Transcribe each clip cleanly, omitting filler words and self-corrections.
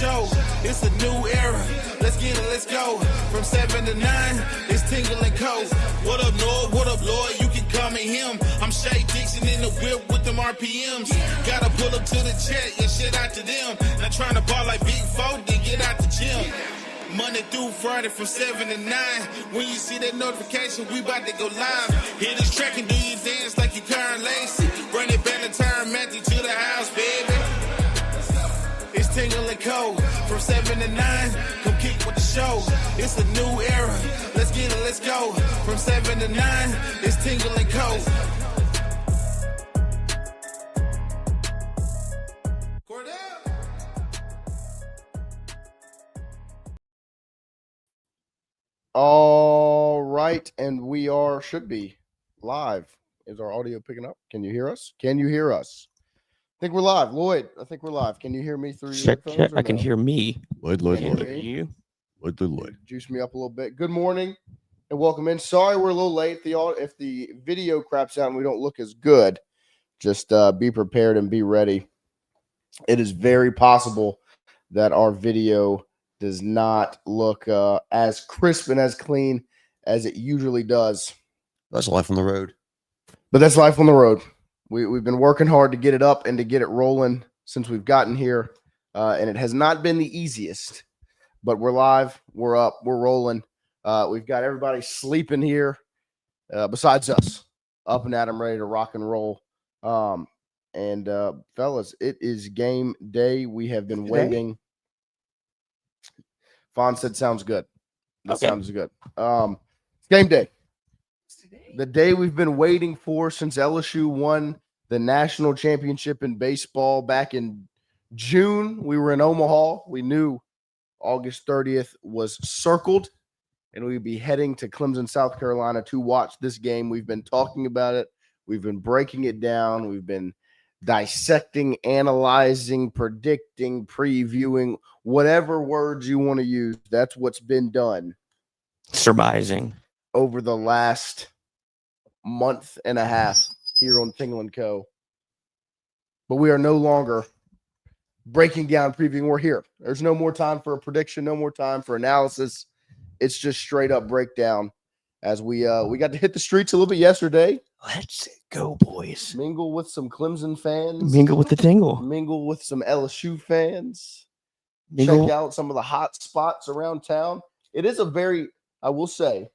show. It's a new era. Let's get it, let's go. From 7 to 9, it's Tingle Co. What up, Lord? What up, Lord? You can call me him. I'm Shay Dixon in the whip with them RPMs. Gotta pull up to the chat, yeah, shit out to them. Not trying to ball like Big 4, then get out the gym. Monday through Friday from 7 to 9. When you see that notification, we about to go live. Hit this track and do your dance like you Karen Lacey. Run it back and turn Matthew to the house, baby. It's Tingle Co. From 7 to 9. Come kick with the show. It's a new era. Let's get it, let's go. From 7 to 9. It's Tingle Co. All right, and we should be live. Is our audio picking up? Can you hear us? Can you hear us? I think we're live. Lloyd, I think we're live. Can you hear me through your headphones? Check. I can hear me. Lloyd. You? Lloyd. Juice me up a little bit. Good morning and welcome in. Sorry we're a little late. If the video craps out and we don't look as good, just be prepared and be ready. It is very possible that our video does not look as crisp and as clean as it usually does. That's life on the road. But that's life on the road. We've been working hard to get it up and to get it rolling since we've gotten here. And it has not been the easiest. But we're live. We're up. We're rolling. We've got everybody sleeping here besides us. Up and at 'em, ready to rock and roll. And fellas, it is game day. We have been waiting. Fawn said sounds good. That sounds good. It's game day. The day we've been waiting for since LSU won the national championship in baseball back in June. We were in Omaha. We knew August 30th was circled, and we'd be heading to Clemson, South Carolina to watch this game. We've been talking about it. We've been breaking it down. We've been dissecting, analyzing, predicting, previewing, whatever words you want to use. That's what's been done. Surmising. Over the last month and a half here on Tingle Co. But we are no longer breaking down, previewing. We're here. There's no more time for a prediction, no more time for analysis. It's just straight up breakdown as we got to hit the streets a little bit yesterday. Let's go, boys. Mingle with some Clemson fans. Mingle with the tingle. Mingle with some LSU fans. Mingle. Check out some of the hot spots around town. It is a very, I will say,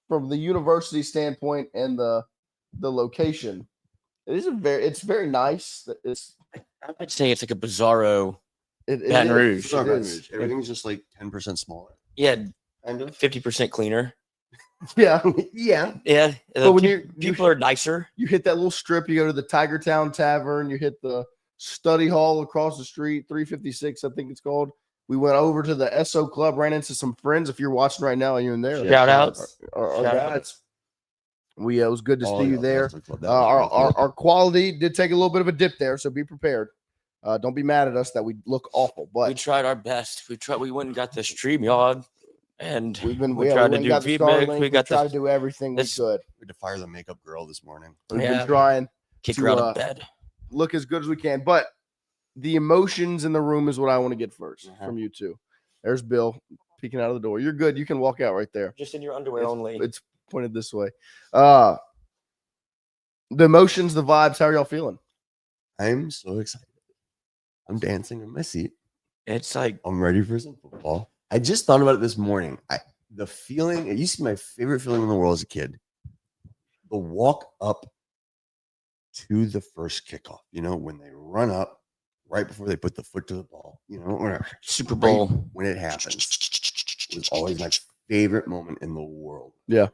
from the university standpoint and the location, it's very nice. I would say it's like a bizarro Baton Rouge. Everything's just like 10% smaller. Yeah, 50% cleaner. Yeah. Yeah. But when people are nicer. You hit that little strip, you go to the Tiger Town Tavern, you hit the study hall across the street, 356, I think it's called. We went over to the SO Club, ran into some friends. If you're watching right now, you're in there. Shout outs. Our guys. It was good to see you there. Our quality did take a little bit of a dip there, so be prepared. Don't be mad at us that we look awful, but we tried our best. We went and got the StreamYard, and we tried to do feedback. We tried to do everything we could. We had to fire the makeup girl this morning. We've been trying kick her out of bed, look as good as we can, but the emotions in the room is what I want to get first from you two. There's Bill peeking out of the door. You're good. You can walk out right there. Just in your underwear only. It's pointed this way. The emotions, the vibes. How are y'all feeling? I'm so excited. I'm dancing in my seat. It's like I'm ready for some football. I just thought about it this morning. The feeling, it used to be my favorite feeling in the world as a kid. The walk up to the first kickoff, when they run up right before they put the foot to the ball, whatever. Super Bowl. Right when it happens. It was always my favorite moment in the world. Yeah.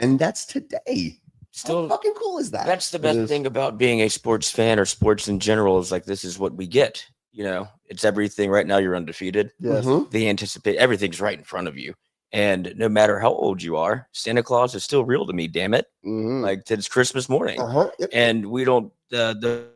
And that's today. Still, how fucking cool is that? That's the best thing about being a sports fan or sports in general is like, this is what we get. It's everything. Right now you're undefeated. Yes. They anticipate everything's right in front of you. And no matter how old you are, Santa Claus is still real to me, damn it. Like it's Christmas morning. Yep. And we don't, the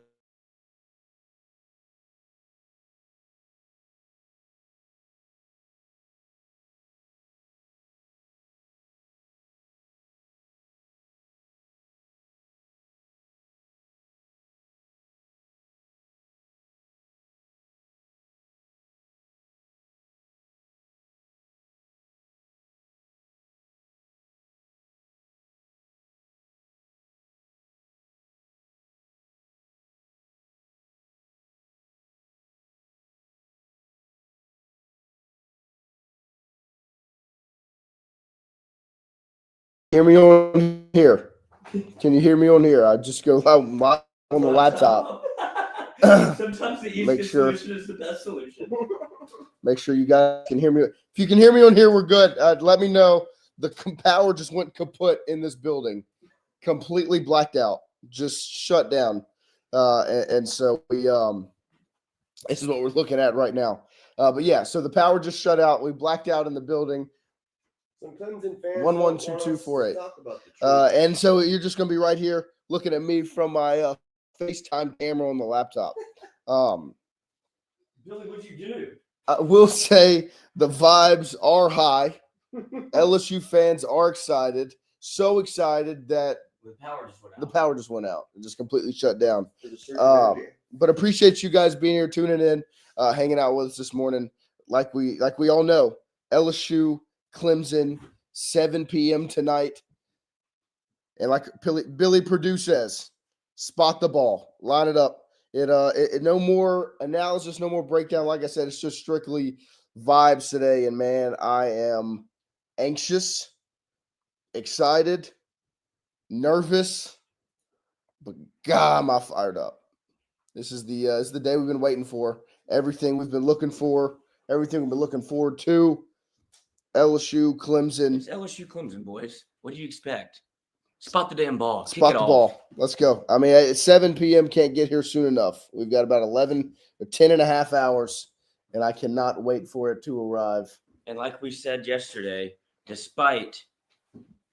Hear me on here? Can you hear me on here? I just go on the laptop. Sometimes the easiest solution is the best solution. Make sure you guys can hear me. If you can hear me on here, we're good. Let me know. The power just went kaput in this building, completely blacked out, just shut down. And so we this is what we're looking at right now. But yeah, so the power just shut out. We blacked out in the building. Some Clemson fans 112248. talk about the truth. And so you're just gonna be right here looking at me from my FaceTime camera on the laptop. Billy, what'd you do? I will say the vibes are high. LSU fans are excited, so excited that The power just went out. the power just went out. It just completely shut down. But appreciate you guys being here, tuning in, hanging out with us this morning. Like we all know, LSU, Clemson, 7 p.m. tonight. And like Billy Perdue says, spot the ball, line it up. It no more analysis, no more breakdown. Like I said, it's just strictly vibes today. And man, I am anxious, excited, nervous, but God, am I fired up. This is the day we've been waiting for. Everything we've been looking for, everything we've been looking forward to. LSU, Clemson. It's LSU Clemson, boys. What do you expect? Spot the damn ball. Spot the ball. Let's go. I mean, at 7 p.m. can't get here soon enough. We've got about 11 or 10 and a half hours, and I cannot wait for it to arrive. And like we said yesterday, despite,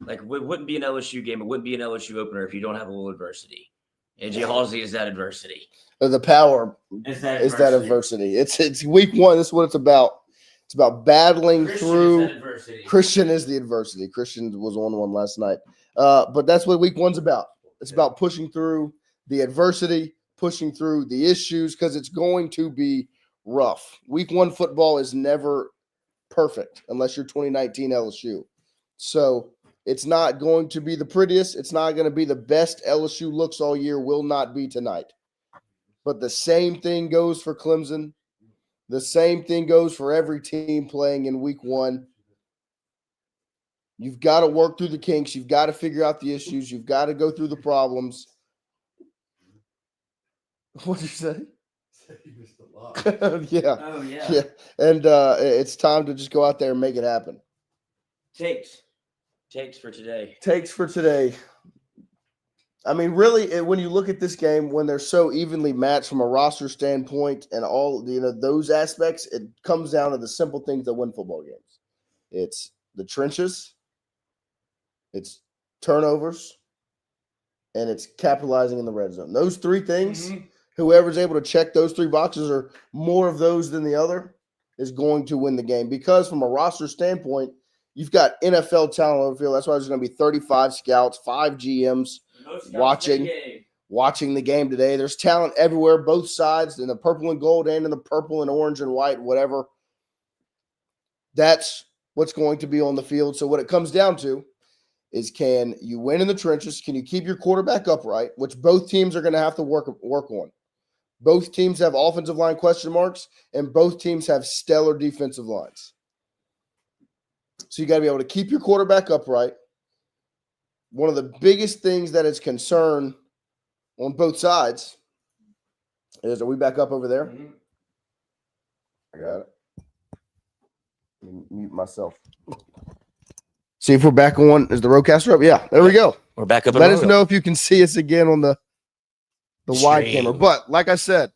like, it wouldn't be an LSU game. It wouldn't be an LSU opener if you don't have a little adversity. AJ Halsey is that adversity. The power is that adversity. It's week one. This is what it's about. It's about battling through. Christian is the adversity. Christian was on one last night. But that's what week one's about. It's about pushing through the adversity, pushing through the issues, because it's going to be rough. Week one football is never perfect unless you're 2019 LSU. So it's not going to be the prettiest. It's not going to be the best LSU looks all year. Will not be tonight. But the same thing goes for Clemson. The same thing goes for every team playing in week one. You've got to work through the kinks. You've got to figure out the issues. You've got to go through the problems. What did you say? You missed a lot. Yeah. Oh, yeah. Yeah. And it's time to just go out there and make it happen. Takes for today. Takes for today. I mean, really, when you look at this game, when they're so evenly matched from a roster standpoint and all, those aspects, it comes down to the simple things that win football games. It's the trenches, it's turnovers, and it's capitalizing in the red zone. Those three things, whoever's able to check those three boxes or more of those than the other is going to win the game. Because from a roster standpoint, you've got NFL talent on the field. That's why there's going to be 35 scouts, 5 GMs watching the game today. There's talent everywhere, both sides, in the purple and gold and in the purple and orange and white, whatever. That's what's going to be on the field. So what it comes down to is, can you win in the trenches? Can you keep your quarterback upright, which both teams are going to have to work on. Both teams have offensive line question marks, and both teams have stellar defensive lines. So you got to be able to keep your quarterback upright. One of the biggest things that is concern on both sides is, are we back up over there? I got it. Let me mute myself. See if we're back on. Is the roadcaster up? Yeah, there we go. We're back up. Let us know if you can see us again on the wide camera. But like I said,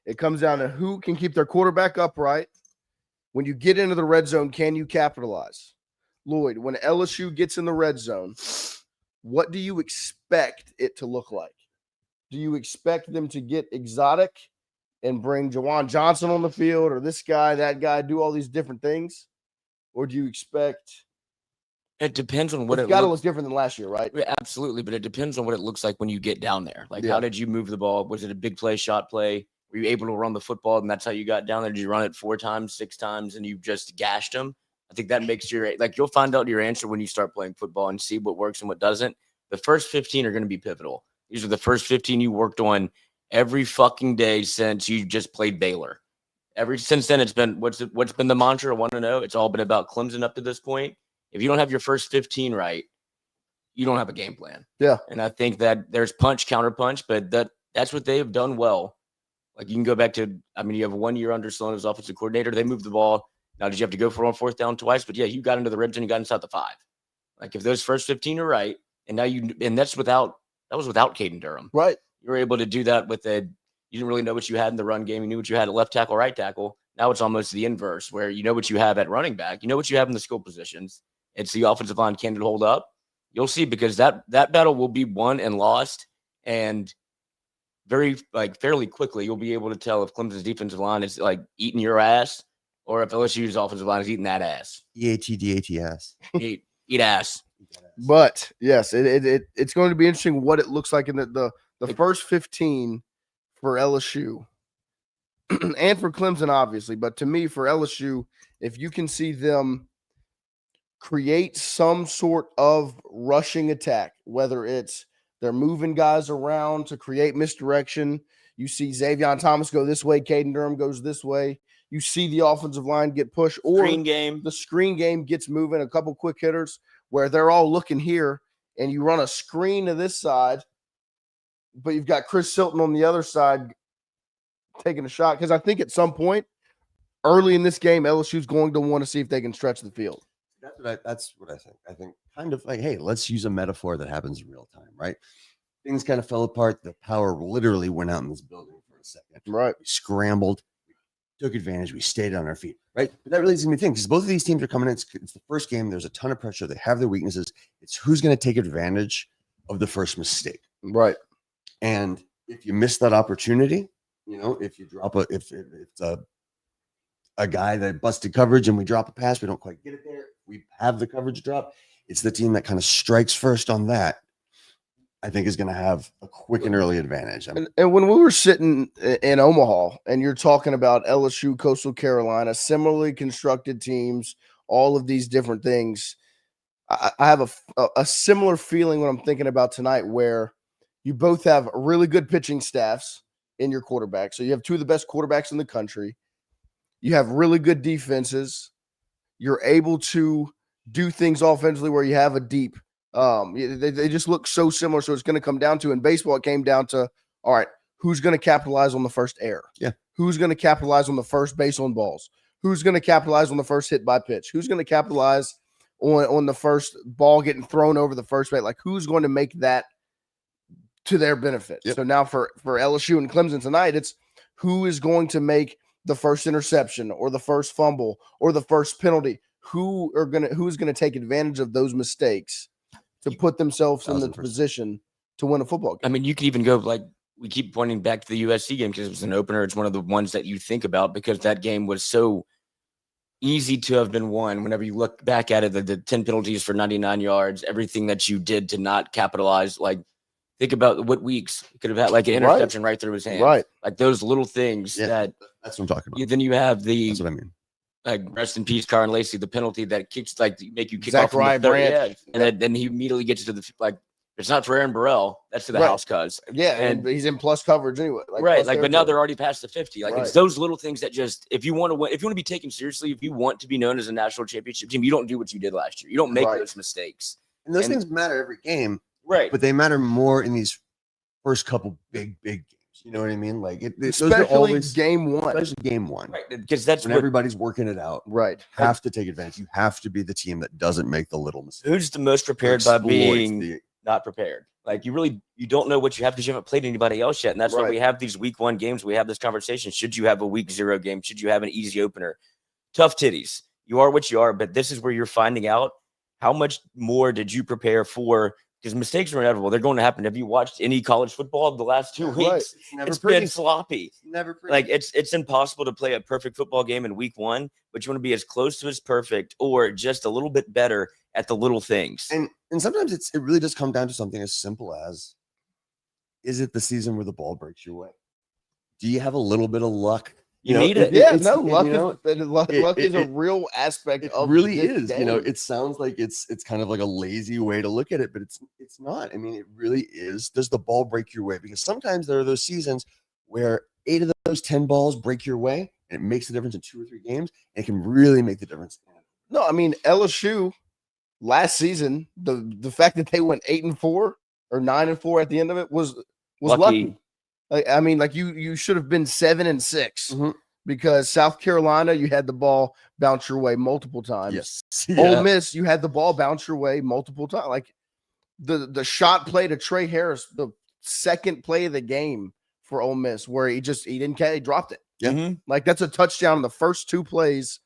it comes down to who can keep their quarterback upright. When you get into the red zone, can you capitalize? Lloyd, when LSU gets in the red zone, what do you expect it to look like? Do you expect them to get exotic and bring Jawan Johnson on the field, or this guy, that guy, do all these different things? Or do you expect – it depends on what it's got to look different than last year, right? Absolutely, but it depends on what it looks like when you get down there. Like, how did you move the ball? Was it a big play, shot play? Were you able to run the football, and that's how you got down there? Did you run it 4 times, 6 times, and you just gashed them? I think that makes you'll find out your answer when you start playing football and see what works and what doesn't. The first 15 are going to be pivotal. These are the first 15 you worked on every fucking day since you just played Baylor. Since then, it's been what's been the mantra? I want to know. It's all been about Clemson up to this point. If you don't have your first 15 right, you don't have a game plan. Yeah. And I think that there's punch, counter punch, but that's what they have done well. Like you can go back to, I mean, you have 1 year under Sloan as offensive coordinator. They moved the ball. Now, did you have to go for it on 4th down twice? But yeah, you got into the red zone, you got inside the 5. Like if those first 15 are right, and now that was without Caden Durham. Right. You were able to do that you didn't really know what you had in the run game. You knew what you had at left tackle, right tackle. Now it's almost the inverse where you know what you have at running back. You know what you have in the skill positions. It's the offensive line can hold up. You'll see because that battle will be won and lost. And fairly quickly, you'll be able to tell if Clemson's defensive line is like eating your ass or if LSU's offensive line is eating that ass. EATDATS. Eat ass. But yes, it's going to be interesting what it looks like in the first 15 for LSU and for Clemson, obviously. But to me, for LSU, if you can see them create some sort of rushing attack, whether it's they're moving guys around to create misdirection. You see Xavier Thomas go this way, Caden Durham goes this way. You see the offensive line get pushed, or the screen game gets moving, a couple quick hitters where they're all looking here, and you run a screen to this side, but you've got Chris Silton on the other side taking a shot. Because I think at some point early in this game, LSU's going to want to see if they can stretch the field. That's what I think. I think kind of like, hey, let's use a metaphor that happens in real time, right? Things kind of fell apart. The power literally went out in this building for a second. Right. We scrambled, we took advantage, we stayed on our feet, right? But that really leads me to think, because both of these teams are coming in. It's the first game. There's a ton of pressure. They have their weaknesses. It's who's going to take advantage of the first mistake. Right. And if you miss that opportunity, if you drop if it's a guy that busted coverage and we drop a pass, we don't quite get it there. We have the coverage drop. It's the team that kind of strikes first on that, I think, is going to have a quick and early advantage. And when we were sitting in Omaha and you're talking about LSU, Coastal Carolina, similarly constructed teams, all of these different things, I have a similar feeling when I'm thinking about tonight, where you both have really good pitching staffs in your quarterback. So you have two of the best quarterbacks in the country. You have really good defenses. You're able to do things offensively where you have a deep. They just look so similar. So it's going to come down to, in baseball, it came down to, all right, who's going to capitalize on the first error? Yeah. Who's going to capitalize on the first base on balls? Who's going to capitalize on the first hit by pitch? Who's going to capitalize on the first ball getting thrown over the first base? Like, who's going to make that to their benefit? Yep. So now for LSU and Clemson tonight, it's who is going to make the first interception or the first fumble or the first penalty. Who's going to take advantage of those mistakes to put themselves in the position to win a football game? I mean, you could even go, like, we keep pointing back to the USC game because it was an opener. It's one of the ones that you think about because that game was so easy to have been won. Whenever you look back at it, the 10 penalties for 99 yards, everything that you did to not capitalize, like, think about what Weeks could have had, like an interception right through his hand. Right. Like those little things that's what I'm talking about. Then you have That's what I mean. Like, rest in peace, Carl and Lacey, the penalty that kicks, like, make you kick Zach off from the third, Branch. and then he immediately gets to the, like, it's not for Aaron Burrell, that's to the house cuz. Yeah, and he's in plus coverage anyway. Right, like, but now they're already past the 50. Like, it's those little things that just, if you want to win, if you want to be taken seriously, if you want to be known as a national championship team, you don't do what you did last year. You don't make those mistakes. And those things matter every game. Right. But they matter more in these first couple big games. You know what I mean? Like, especially always game one. Especially game one. Right. Because that's when everybody's working it out. Right. You have to take advantage. You have to be the team that doesn't make the little mistakes. Who's the most prepared by being not prepared? Like, you don't know what you have because you haven't played anybody else yet. And that's why we have these week one games. We have this conversation. Should you have a week 0 game? Should you have an easy opener? Tough titties. You are what you are, but this is where you're finding out how much more did you prepare for, because mistakes are inevitable. They're going to happen. Have you watched any college football the last 2 weeks? It's been sloppy. It's never pretty. Like, it's impossible to play a perfect football game in week one, but you want to be as close to as perfect or just a little bit better at the little things. And sometimes it really does come down to something as simple as, is it the season where the ball breaks your way? Do you have a little bit of luck? You need it. Yeah, luck is a real aspect of it. Really this is. game. It sounds like it's kind of like a lazy way to look at it, but it's not. I mean, it really is. Does the ball break your way? Because sometimes there are those seasons where 8 of those 10 balls break your way, and it makes the difference in 2 or 3 games, and it can really make the difference. No, I mean, LSU last season, the fact that they went 8-4 or 9-4 at the end of it was lucky. I mean, like you should have been 7-6 because South Carolina, you had the ball bounce your way multiple times. Yes. Ole Miss, you had the ball bounce your way multiple times. Like the shot play to Trey Harris, the second play of the game for Ole Miss, where he didn't catch, he dropped it. Yeah. Like that's a touchdown in the first 2 plays.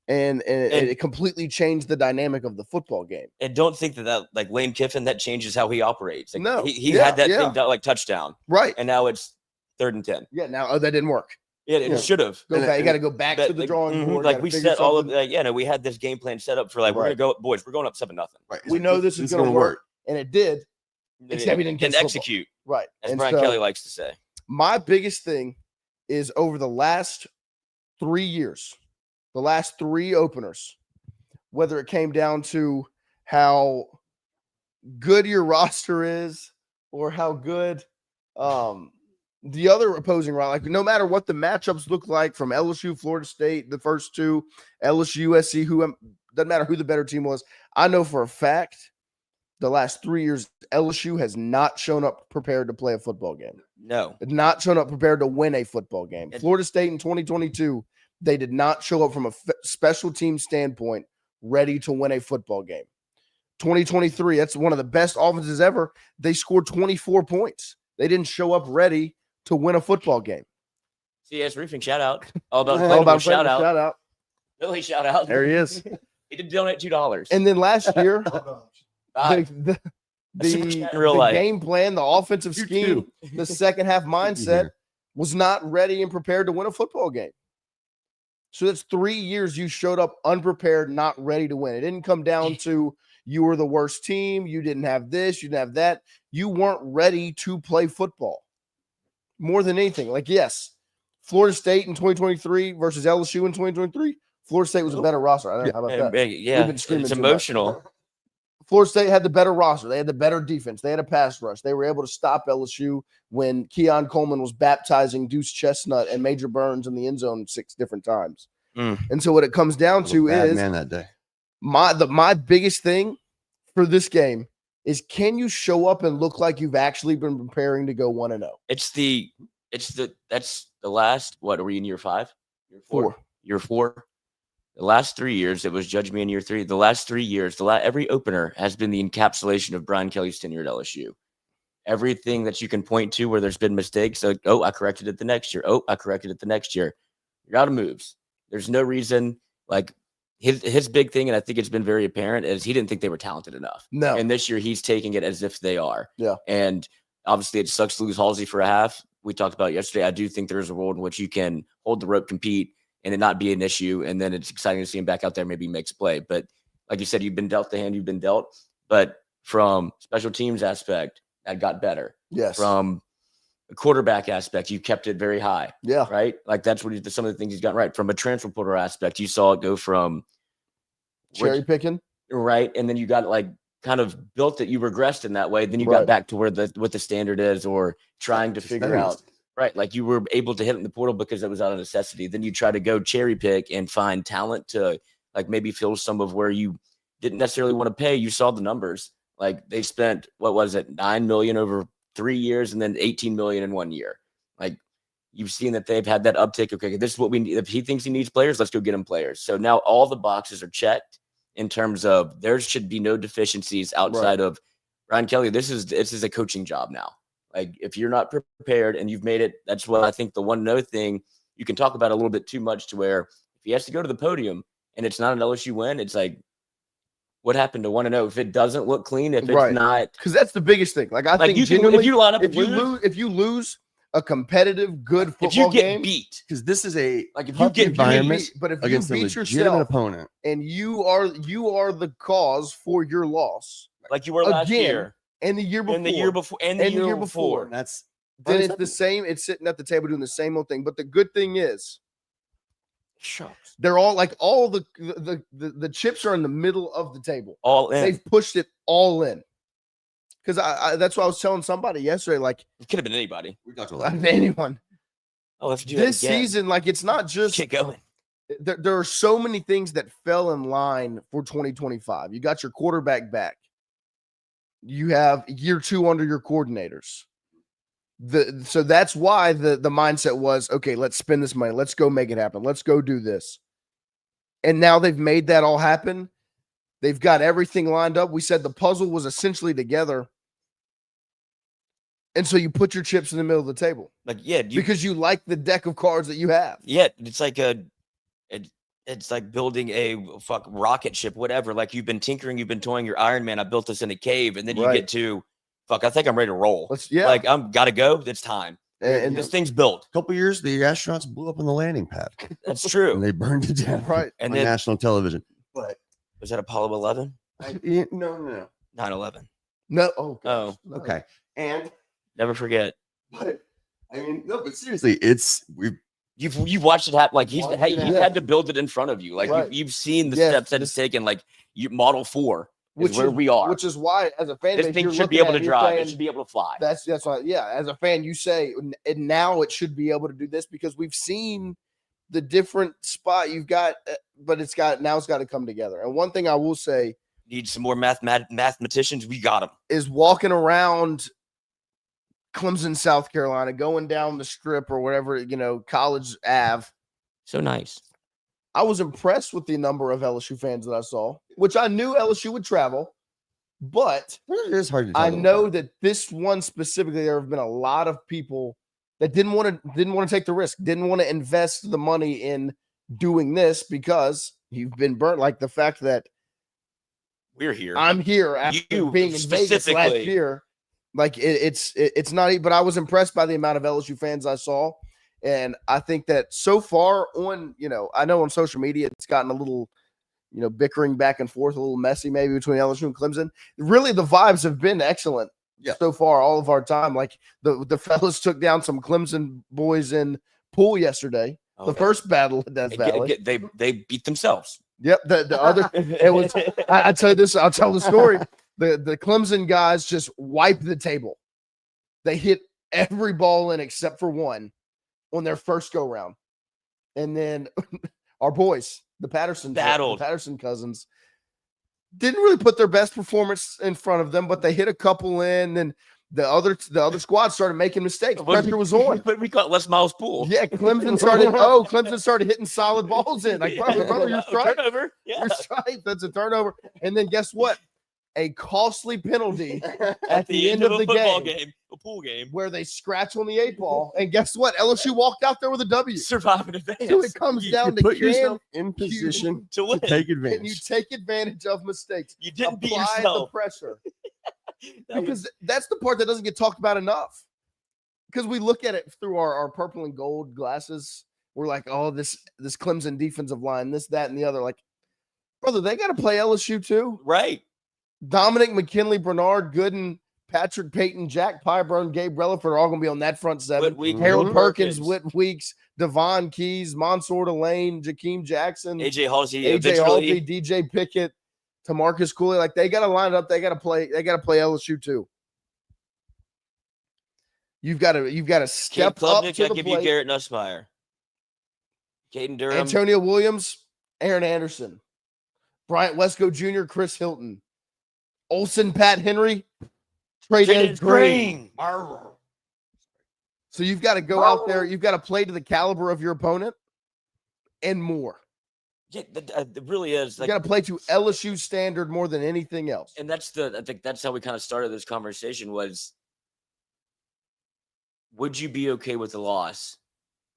And it completely changed the dynamic of the football game. And don't think that like Lane Kiffin, that changes how he operates. Like, no, he had that thing like touchdown, right? And now it's 3rd and 10. Yeah, now that didn't work. Yeah, it should have. You got to go back to the drawing board. Like we set all of we had this game plan set up for like we're gonna go, boys. We're going up 7-0. Right. We know this is going to work, and it did. Except we didn't execute. Right, as Brian Kelly likes to say. My biggest thing is over the last 3 years. The last 3 openers, whether it came down to how good your roster is or how good the other opposing roster, like no matter what the matchups look like from LSU, Florida State, the first 2, LSU, USC, doesn't matter who the better team was. I know for a fact the last 3 years, LSU has not shown up prepared to play a football game. No. Not shown up prepared to win a football game. Florida State in 2022, they did not show up from a special team standpoint ready to win a football game. 2023, that's one of the best offenses ever. They scored 24 points. They didn't show up ready to win a football game. CS Roofing, shout out. All about shout out. Billy, shout out. There he is. He did donate $2. And then last year, the game plan, the offensive scheme, the second half mindset was not ready and prepared to win a football game. So that's 3 years you showed up unprepared, not ready to win. It didn't come down to you were the worst team. You didn't have this. You didn't have that. You weren't ready to play football. More than anything. Like, yes, Florida State in 2023 versus LSU in 2023. Florida State was a better roster. I don't know. How about that? Yeah, it's emotional. Florida State had the better roster. They had the better defense. They had a pass rush. They were able to stop LSU when Keon Coleman was baptizing Deuce Chestnut and Major Burns in the end zone 6 different times. And so what it comes down to is man that day. My biggest thing for this game is, can you show up and look like you've actually been preparing to go 1-0? That's the last, what are we in year 5? Year 4. The last 3 years, it was Judge Me in year 3. The last 3 years, every opener has been the encapsulation of Brian Kelly's tenure at LSU. Everything that you can point to where there's been mistakes, like, oh, I corrected it the next year. Oh, I corrected it the next year. You're out of moves. There's no reason. Like his big thing, and I think it's been very apparent, is he didn't think they were talented enough. No. And this year he's taking it as if they are. Yeah. And obviously it sucks to lose Halsey for a half. We talked about it yesterday. I do think there's a world in which you can hold the rope, compete, and it not be an issue. And then it's exciting to see him back out there, maybe he makes play. But like you said, you've been dealt the hand you've been dealt. But from special teams aspect, that got better. Yes. From a quarterback aspect, you kept it very high. Yeah. Right? Like that's what some of the things he's gotten right. From a transfer portal aspect, you saw it go from cherry picking. Right. And then you got like kind of built it. You regressed in that way. Then you got back to where what the standard is, or trying to figure out. Right. Like you were able to hit it in the portal because it was out of necessity. Then you try to go cherry pick and find talent to like maybe fill some of where you didn't necessarily want to pay. You saw the numbers. Like they spent, what was it, $9 million over 3 years and then $18 million in 1 year. Like you've seen that they've had that uptick. Okay, this is what we need. If he thinks he needs players, let's go get him players. So now all the boxes are checked in terms of there should be no deficiencies outside of Ryan Kelly. This is a coaching job now. Like if you're not prepared and you've made it, that's what I think the 1-0 thing you can talk about a little bit too much, to where if he has to go to the podium and it's not an LSU win, it's like, what happened to 1-0? If it doesn't look clean, if it's not, because that's the biggest thing. Like I think if you line up, if you lose a competitive, good football game, if you get beat, because this is a like if you get environment, but if against you beat a legitimate yourself opponent, and you are the cause for your loss, like you were last year and the year before, and the year before, that's then it's the same. It's sitting at the table doing the same old thing. But the good thing is, they're all like all the chips are in the middle of the table. All in. They've pushed it all in. Because I that's what I was telling somebody yesterday. Like it could have been anybody. We talked about anyone. Oh, let's do this season. Like it's not just get going. there are so many things that fell in line for 2025. You got your quarterback back. You have year 2 under your coordinators. So that's why the mindset was, okay, let's spend this money. Let's go make it happen. Let's go do this. And now they've made that all happen. They've got everything lined up. We said the puzzle was essentially together. And so you put your chips in the middle of the table. Like, yeah, because you like the deck of cards that you have. Yeah, it's like it's like building a rocket ship, whatever. Like you've been tinkering, you've been toying your Iron Man. I built this in a cave, and then you get to I think I'm ready to roll. Like I'm gotta go. It's time. And this thing's built. A couple years, the astronauts blew up on the landing pad. That's true. And they burned it down. Right. And on national television. But was that Apollo 11? No. 9/11. No. Oh. Okay. And never forget. But I mean, no, but seriously, you've watched it happen. Like he had to build it in front of you. Like you've seen the steps that it's taken. Like Model 4 is where we are. Which is why, as a fan, this thing should be able to drive. It should be able to fly. That's why. Yeah, as a fan, you say, and now it should be able to do this because we've seen the different spot you've got, but it's got to come together. And one thing I will say, need some more mathematicians. We got them. Is walking around Clemson, South Carolina, going down the strip or whatever, College Ave. So nice. I was impressed with the number of LSU fans that I saw, which I knew LSU would travel, but it is hard to tell. I know that this one specifically, there have been a lot of people that didn't want to take the risk, didn't want to invest the money in doing this because you've been burnt. Like the fact that we're here, I'm here after being in Vegas last year. Like it's not, but I was impressed by the amount of LSU fans I saw. And I think that so far on, I know on social media, it's gotten a little, bickering back and forth, a little messy maybe between LSU and Clemson. Really, the vibes have been excellent so far, all of our time. Like the fellas took down some Clemson boys in pool yesterday. The first battle at Death Valley. They beat themselves. Yep. The other, it was, I tell you this, I'll tell the story. The Clemson guys just wiped the table. They hit every ball in except for one on their first go round. And then our boys, the Patterson cousins, didn't really put their best performance in front of them, but they hit a couple in, and the other squad started making mistakes. Pressure was on. But we caught Les Miles Pool. Yeah, Clemson started hitting solid balls in. Like, brother, you're right. Turnover. Yeah. You're right. That's a turnover. And then guess what? A costly penalty at the end of the game, a pool game, where they scratch on the 8 ball. And guess what? LSU walked out there with a W. Survive in advance. So it comes down to put yourself in position to win. Take advantage. And you take advantage of mistakes. You didn't beat yourself. Apply the pressure. Because that's the part that doesn't get talked about enough. Because we look at it through our purple and gold glasses. We're like, oh, this Clemson defensive line, this, that, and the other. Like, brother, they got to play LSU too. Right. Dominic McKinley, Bernard Gooden, Patrick Payton, Jack Pyburn, Gabe Relaford are all going to be on that front seven. Harold Perkins, Whit Weeks, Devon Keys, Mansour Delane, Jakeem Jackson, AJ Halsey, DJ Pickett, Tamarcus Cooley. Like, they got to line it up. They got to play LSU too. You've got to step up to the give plate. You Garrett Nussmeier, Caden Durham, Antonio Williams, Aaron Anderson, Bryant Westco Jr., Chris Hilton, Olsen, Pat Henry, Trey Green. So you've got to go out there. You've got to play to the caliber of your opponent and more. Yeah, it really is. You got to play to LSU standard more than anything else. And I think that's how we kind of started this conversation was, would you be okay with the loss?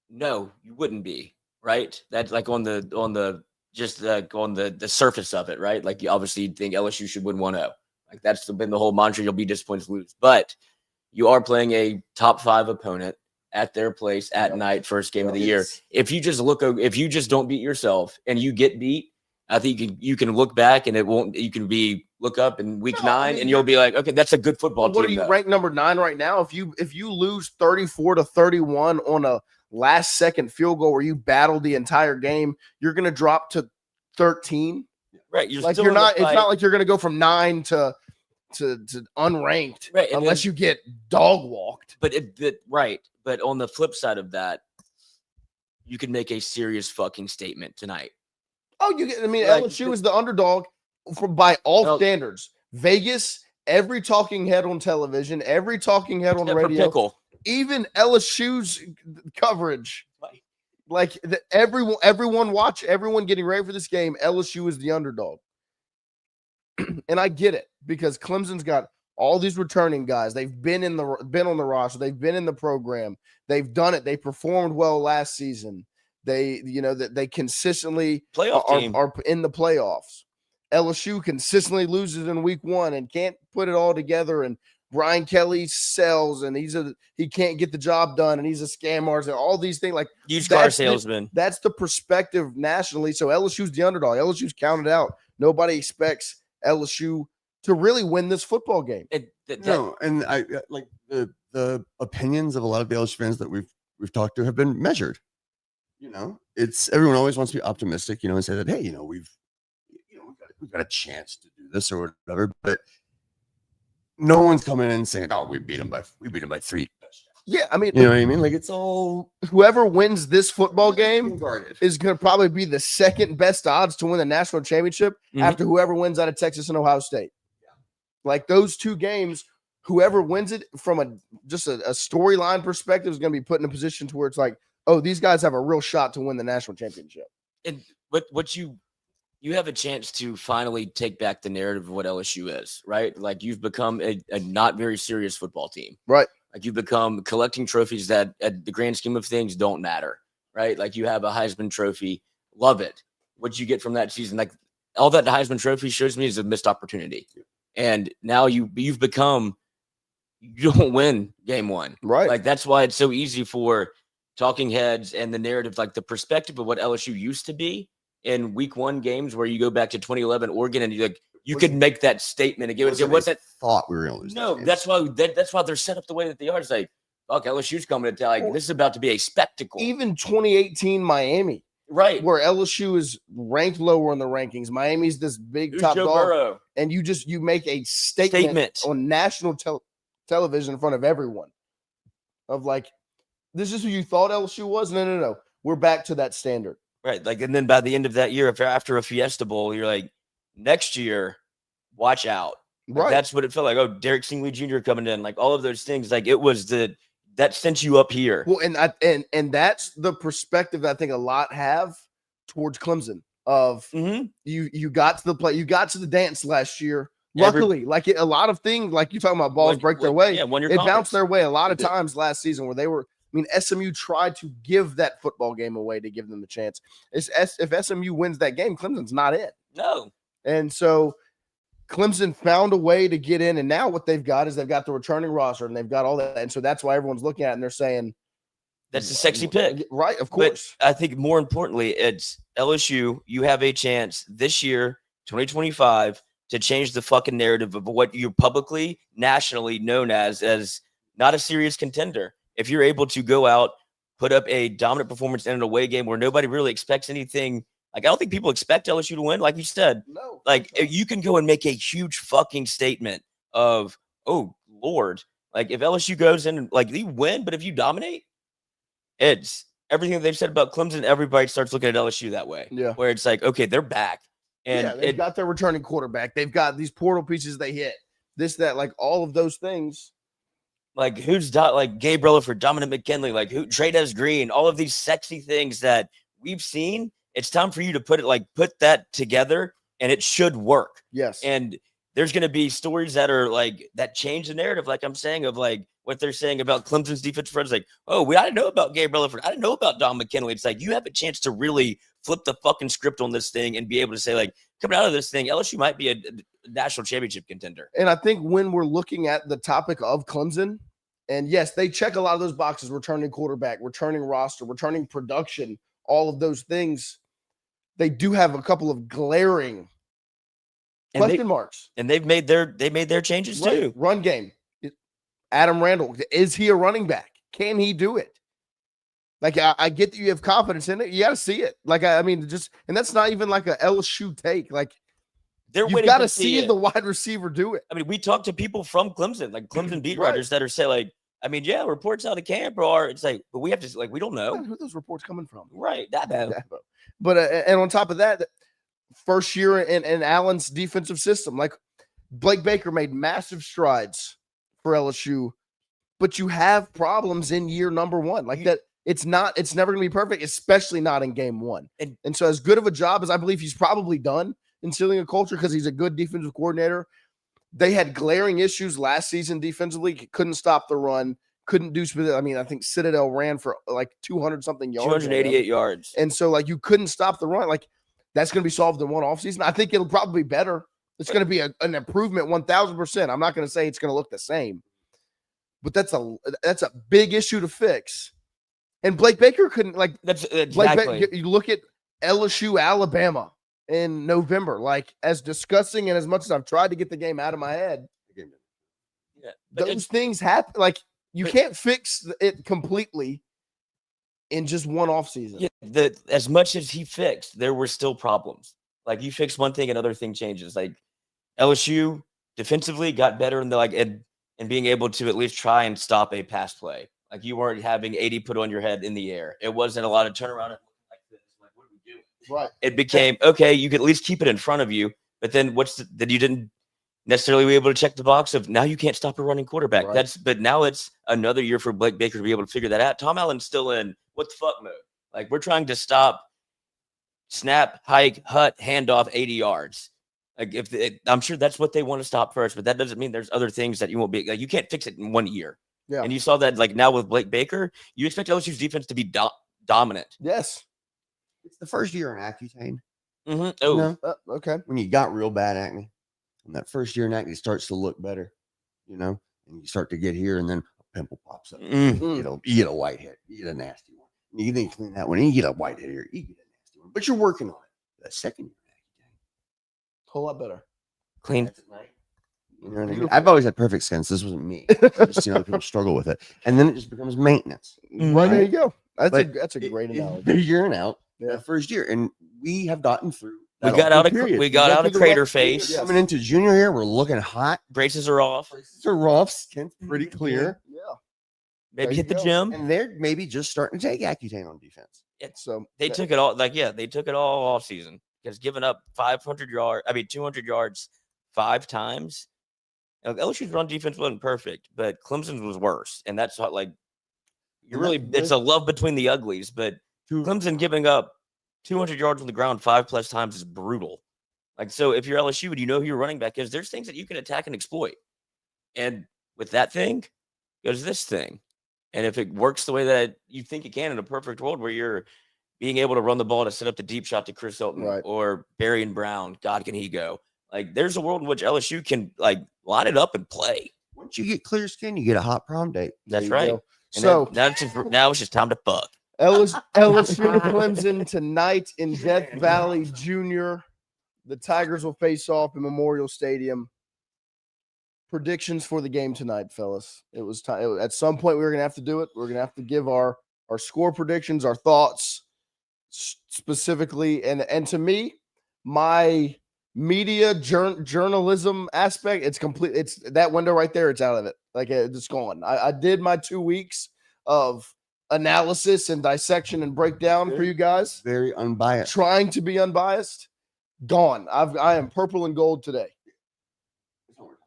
No, you wouldn't be, right? That's like on the surface of it, right? Like, you obviously think LSU should win 1-0. Like, that's been the whole mantra. You'll be disappointed to lose, but you are playing a top 5 opponent at their place at night, first game of the year. If you just don't beat yourself and you get beat, I think you can look back and look up in week 9 and you'll be like, okay, that's a good football team. What are you ranked number 9 right now? If you lose 34-31 on a last second field goal where you battled the entire game, you're going to drop to 13. Right. It's not like you're going to go from 9 to unranked, right, unless you get dog walked. But on the flip side of that, you can make a serious fucking statement tonight. Oh, LSU is the underdog by all standards. Vegas, every talking head on television, every talking head on radio, even LSU's coverage. Like everyone getting ready for this game, LSU is the underdog. And I get it because Clemson's got all these returning guys. They've been on the roster. They've been in the program. They've done it. They performed well last season. They consistently are in the playoffs. LSU consistently loses in week 1 and can't put it all together. And Brian Kelly sells, and he can't get the job done, and he's a scam artist. All these things, like used car salesman. That's the perspective nationally. So LSU's the underdog. LSU's counted out. Nobody expects LSU to really win this football game. No, and I like the opinions of a lot of the LSU fans that we've talked to have been measured. It's everyone always wants to be optimistic, and say that, hey, we've got a chance to do this or whatever, but no one's coming in and saying, "Oh, we beat them by 3." Yeah, I mean, you know what I mean? Like, it's all whoever wins this football game is going to probably be the second best odds to win the national championship after whoever wins out of Texas and Ohio State. Yeah. Like those two games, whoever wins it from a storyline perspective is going to be put in a position to where it's like, oh, these guys have a real shot to win the national championship. And what you have a chance to finally take back the narrative of what LSU is, right? Like you've become a not very serious football team. Right. Like you become collecting trophies that at the grand scheme of things don't matter, right? Like you have a Heisman Trophy. Love it. What you get from that season, like all that Heisman Trophy shows me is a missed opportunity. And now you've become, you don't win game 1. Right. Like that's why it's so easy for talking heads and the narrative, like the perspective of what LSU used to be in week 1 games where you go back to 2011 Oregon and you could make that statement again. What's that thought we were going to lose? No, that's why they're set up the way that they are. It's like, fuck, LSU's coming to tell you this is about to be a spectacle. Even 2018 Miami, right, where LSU is ranked lower in the rankings. Miami's this big top Joe dog, Burrow? And you make a statement on national television in front of everyone of like, this is who you thought LSU was. No. We're back to that standard. Right. Like, and then by the end of that year, after a Fiesta Bowl, you're like, next year, watch out. Like, right. That's what it felt like. Oh, Derek Stingley Jr. coming in, like all of those things. Like it was that sent you up here. Well, and that's the perspective that I think a lot have towards Clemson of you got to the play, you got to the dance last year. Luckily, a lot of things, like you're talking about balls break their way. Yeah, it bounced their way a lot of times last season where they were. I mean, SMU tried to give that football game away to give them the chance. If SMU wins that game, Clemson's not in. No. And so Clemson found a way to get in. And now what they've got is they've got the returning roster and they've got all that. And so that's why everyone's looking at it and they're saying, that's a sexy pick. Right, of course. But I think more importantly, it's LSU. You have a chance this year, 2025, to change the fucking narrative of what you're publicly, nationally known as not a serious contender. If you're able to go out, put up a dominant performance in an away game where nobody really expects anything, like I don't think people expect LSU to win, like you said. No. Like you can go and make a huge fucking statement of, oh Lord, like if LSU goes in and like you win, but if you dominate, it's everything that they've said about Clemson. Everybody starts looking at LSU that way. Yeah, where it's like, okay, they're back, and they've got their returning quarterback. They've got these portal pieces they hit. This, that, like all of those things. Like who's like Gabriel for Dominic McKinley, like who Trades Green, all of these sexy things that we've seen. It's time for you to put that together, and it should work. Yes. And there's going to be stories that are like that change the narrative, like I'm saying, of like what they're saying about Clemson's defensive front. It's like, oh, I didn't know about Gabriel Rutherford. I didn't know about Dom McKinley. It's like you have a chance to really flip the fucking script on this thing and be able to say, like, coming out of this thing, LSU might be a national championship contender. And I think when we're looking at the topic of Clemson, and yes, they check a lot of those boxes: returning quarterback, returning roster, returning production, all of those things. They do have a couple of glaring question marks. And they made their changes too. Run game. Adam Randall, is he a running back? Can he do it? Like, I get that you have confidence in it. You got to see it. Like, I mean, and that's not even like a LSU take. Like, you've got to see the wide receiver do it. I mean, we talked to people from Clemson, like Clemson beat writers that are saying, like, I mean, yeah, reports out of camp are. It's like, but we have to we don't know who are those reports coming from. Right, Dabo. But and on top of that, first year in Allen's defensive system, like Blake Baker made massive strides for LSU, but you have problems in year number one. Like that, it's never going to be perfect, especially not in game one. And so, as good of a job as I believe he's probably done instilling a culture because he's a good defensive coordinator, they had glaring issues last season defensively. Couldn't stop the run. Couldn't do. I mean, I think Citadel ran for like 200 something yards, 288 yards, and so like you couldn't stop the run. Like that's going to be solved in one offseason. I think it'll probably be better. It's going to be an improvement, 1,000%. I'm not going to say it's going to look the same, but that's a big issue to fix. And Blake Baker couldn't that's exactly. You look at LSU, Alabama in November. Like as disgusting and as much as I've tried to get the game out of my head, those things happen. Like. You can't fix it completely in just one offseason. Yeah, as much as he fixed, there were still problems. Like you fix one thing, another thing changes. Like LSU defensively got better in and being able to at least try and stop a pass play. Like you weren't having 80 put on your head in the air. It wasn't a lot of turnaround like this. Like what do we do? Right. It became okay. You could at least keep it in front of you. But then then you didn't necessarily be able to check the box of now you can't stop a running quarterback. Right. But now it's another year for Blake Baker to be able to figure that out. Tom Allen's still in what the fuck mode. Like we're trying to stop snap, hike, hut, handoff 80 yards. Like I'm sure that's what they want to stop first, but that doesn't mean there's other things that you won't be like you can't fix it in 1 year. Yeah. And you saw that like now with Blake Baker, you expect LSU's defense to be dominant. Yes. It's the first year in Accutane. Mm-hmm. Oh, You know, okay. when you got real bad acne, and that first year in acne starts to look better, you know, and you start to get here, and then a pimple pops up. You get a whitehead, you get a nasty one. You didn't clean that one, and you get a whitehead here, you get a nasty one. But you're working on it. That second year in Accutane, Whole lot better. clean. You know what I mean? I've always had perfect sense. This wasn't me. Just other people struggle with it, and then it just becomes maintenance. Right, there you go. That's a It- great analogy. They're year and out. Yeah. That first year, and we have gotten through. We that got awful out of period. we got out of through the crater rough face. period, Coming into junior year, we're looking hot. Braces are off. Places are rough. Skin's pretty clear. Yeah. Maybe There hit you the go. gym. And they're maybe just starting to take Accutane on defense. So They took it all. They took it all off season because giving up 200 yards 5 times. Now, LSU's run defense wasn't perfect, but Clemson's was worse, and that's what it's a love between the uglies. But Clemson giving up 200 yards on the ground 5+ times is brutal. Like so, if you're LSU and you know who your running back is, there's things that you can attack and exploit. And with that thing goes this thing. And if it works the way that you think it can in a perfect world where you're being able to run the ball to set up the deep shot to Chris Hilton Right. or Barry and Brown, God, can he go? Like there's a world in which LSU can line it up and play. Once you get clear skin, you get a hot prom date. That's there you right. go. And So now it's just time to fuck. LSU Clemson tonight in Death Valley Junior. The Tigers will face off in Memorial Stadium. Predictions for the game tonight, fellas. It was time. At some point, we were gonna have to do it. We're gonna have to give our score predictions, our thoughts specifically, and to me, my media journalism aspect, it's complete. It's that window right there. It's out of it. Like it's gone. I did my 2 weeks of analysis and dissection and breakdown for you guys. Very unbiased. Trying to be unbiased. Gone. I am purple and gold today.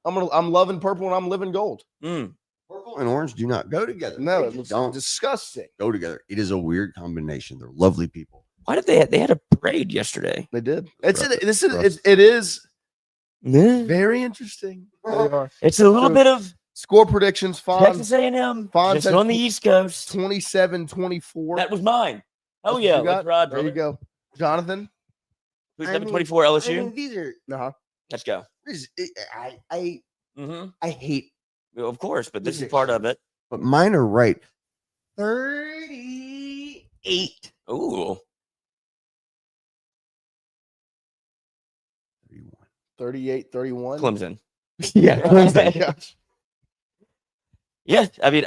I'm loving purple and I'm living gold. Purple and orange do not go together. No, They it's don't disgusting. go together. It is a weird combination. They're lovely people. Why did they had a parade yesterday? They did. Rough. It is Yeah. very interesting. They are. It's a little So, bit of Score predictions. Texas Fonz A&M Fonz just had on the East Coast. 27-24. That was mine. Oh That's yeah, what you let's got? ride, There you brother. go. Jonathan. Who's I number mean- 24 I LSU? mean, these are. Let's go. I hate, Well, of course, but this is Predictions. part of it. but mine are right. 38. Ooh, 31. 38-31. Clemson. Yeah. Yeah, I mean,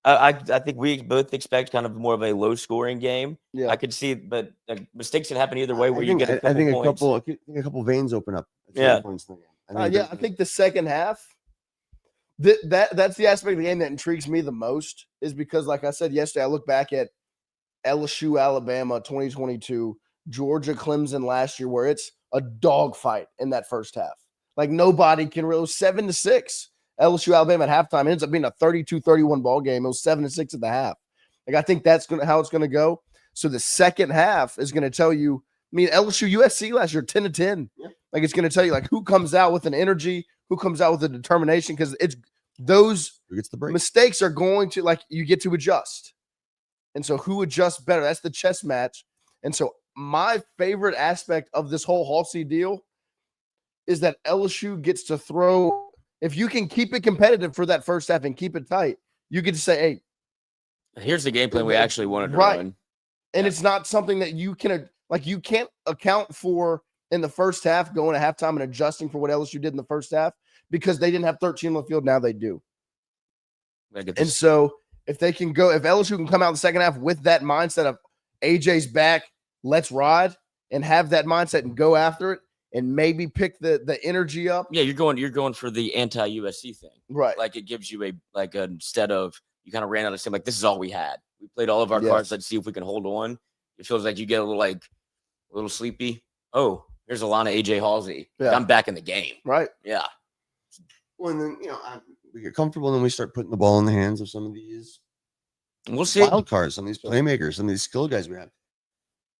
I think we both expect kind of more of a low scoring game. Yeah. I could see, but mistakes can happen either way. Where I you think, get a couple I think points. a couple veins open up. at some Yeah. points in the game. I think the second half, That's the aspect of the game that intrigues me the most, is because, like I said yesterday, I look back at LSU, Alabama 2022, Georgia, Clemson last year, where it's a dogfight in that first half. Like nobody can really 7-6. LSU, Alabama at halftime, it ends up being a 32-31 ball game. It was 7-6 at the half. Like I think that's how it's going to go. So the second half is going to tell you. I mean, LSU, USC last year 10-10. Yeah. Like it's going to tell you like who comes out with an energy, who comes out with a determination, because it's those mistakes are going to like you get to adjust. And so who adjusts better? That's the chess match. And so my favorite aspect of this whole Halsey deal is that LSU gets to throw. If you can keep it competitive for that first half and keep it tight, you get to say, hey, here's the game plan we actually wanted to run. And it's not something that you can, like, you can't account for in the first half going to halftime and adjusting for what LSU did in the first half because they didn't have 13 on the field. Now they do. And so if they can go, if LSU can come out in the second half with that mindset of AJ's back, let's ride, and have that mindset and go after it and maybe pick the energy up. Yeah, you're going for the anti-USC thing. Right. Like it gives you instead of you kind of ran out of steam, like this is all we had. We played all of our cards. Let's see if we can hold on. It feels like you get a little sleepy. Oh, here's a line of AJ Halsey. Yeah. I'm back in the game. Right. Yeah. Well, and then, we get comfortable and then we start putting the ball in the hands of some of these we'll see wild cards, some of these playmakers, some of these skill guys we have.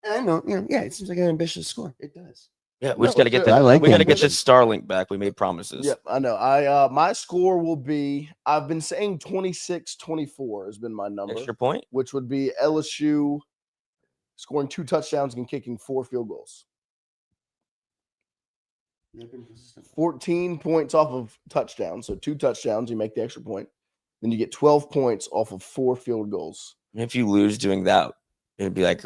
And I know, it seems like an ambitious score. It does. Yeah, we just got to get that. We got to get this Starlink back. We made promises. Yep, I know. My score will be, I've been saying 26-24 has been my number. Extra point? Which would be LSU scoring 2 touchdowns and kicking 4 field goals. 14 points off of touchdowns. So 2 touchdowns, you make the extra point. Then you get 12 points off of 4 field goals. And if you lose doing that, it'd be like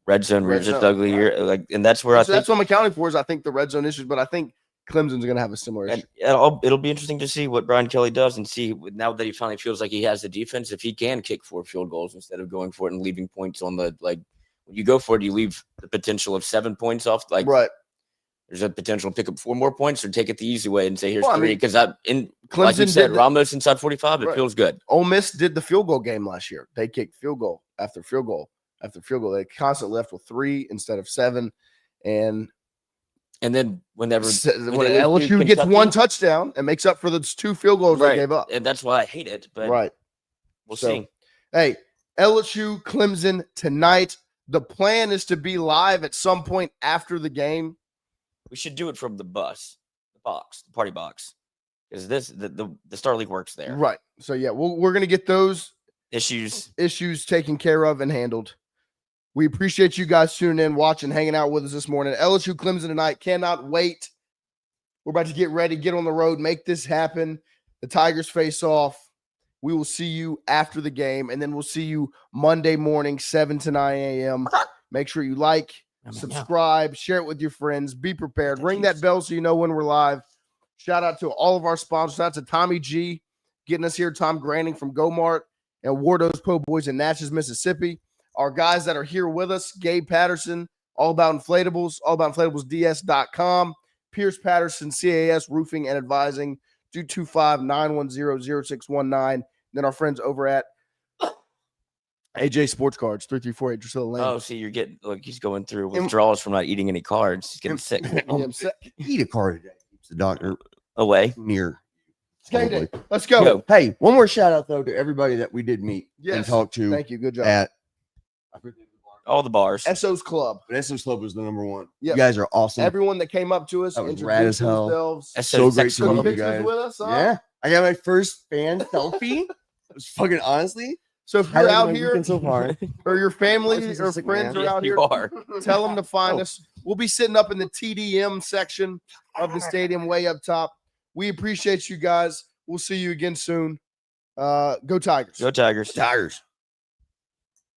red zone. We're just ugly here. And that's where that's what I'm accounting for is I think the red zone issues, but I think Clemson's going to have a similar issue. It'll be interesting to see what Brian Kelly does and see now that he finally feels like he has the defense, if he can kick 4 field goals instead of going for it and leaving points on the, when you go for it, you leave the potential of 7 points off. Right. There's a potential to pick up 4 more points or take it the easy way and say, here's 3. Because Clemson, like you said, Ramos inside 45, it feels good. Ole Miss did the field goal game last year. They kicked field goal after field goal after field goal. They constantly left with 3 instead of 7. And then when LSU gets 1 touchdown and makes up for those 2 field goals they gave up. And that's why I hate it. But we'll see. Hey, LSU, Clemson tonight. The plan is to be live at some point after the game. We should do it from the party box, because the Starlink works there. Right. So yeah, we're gonna get those issues taken care of and handled. We appreciate you guys tuning in, watching, hanging out with us this morning. LSU Clemson tonight. Cannot wait. We're about to get ready, get on the road, make this happen. The Tigers face off. We will see you after the game, and then we'll see you Monday morning, 7 to 9 a.m. Make sure you subscribe, share it with your friends, be prepared, ring that bell so you know when we're live. Shout out to all of our sponsors. Shout out to Tommy G getting us here, Tom Granning from Go-Mart and Wardo's Po' Boys in Natchez, Mississippi. Our guys that are here with us, Gabe Patterson, All About Inflatables, allaboutInflatablesDS.com, Pierce Patterson, CAS Roofing and Advising, 225-910-0619. Then our friends over at AJ Sports Cards, 3348 Drusilla Lane. Oh, see, you're getting he's going through withdrawals from not eating any cards. He's getting sick. I'm sick. Eat a card today. Keeps the doctor away. Near. Let's go. Hey, one more shout out though to everybody that we did meet and talk to. Thank you. Good job. At all the bars. SO's Club. But SO's Club was the number 1. Yep. You guys are awesome. Everyone that came up to us, that was rad as hell. Themselves. So great to meet you guys. With us, huh? Yeah. I got my first fan selfie. It was fucking honestly. So if you're out here so far, or your family or friends are out here, tell them to find us. We'll be sitting up in the TDM section of the stadium way up top. We appreciate you guys. We'll see you again soon. Go Tigers. Go Tigers. Tigers.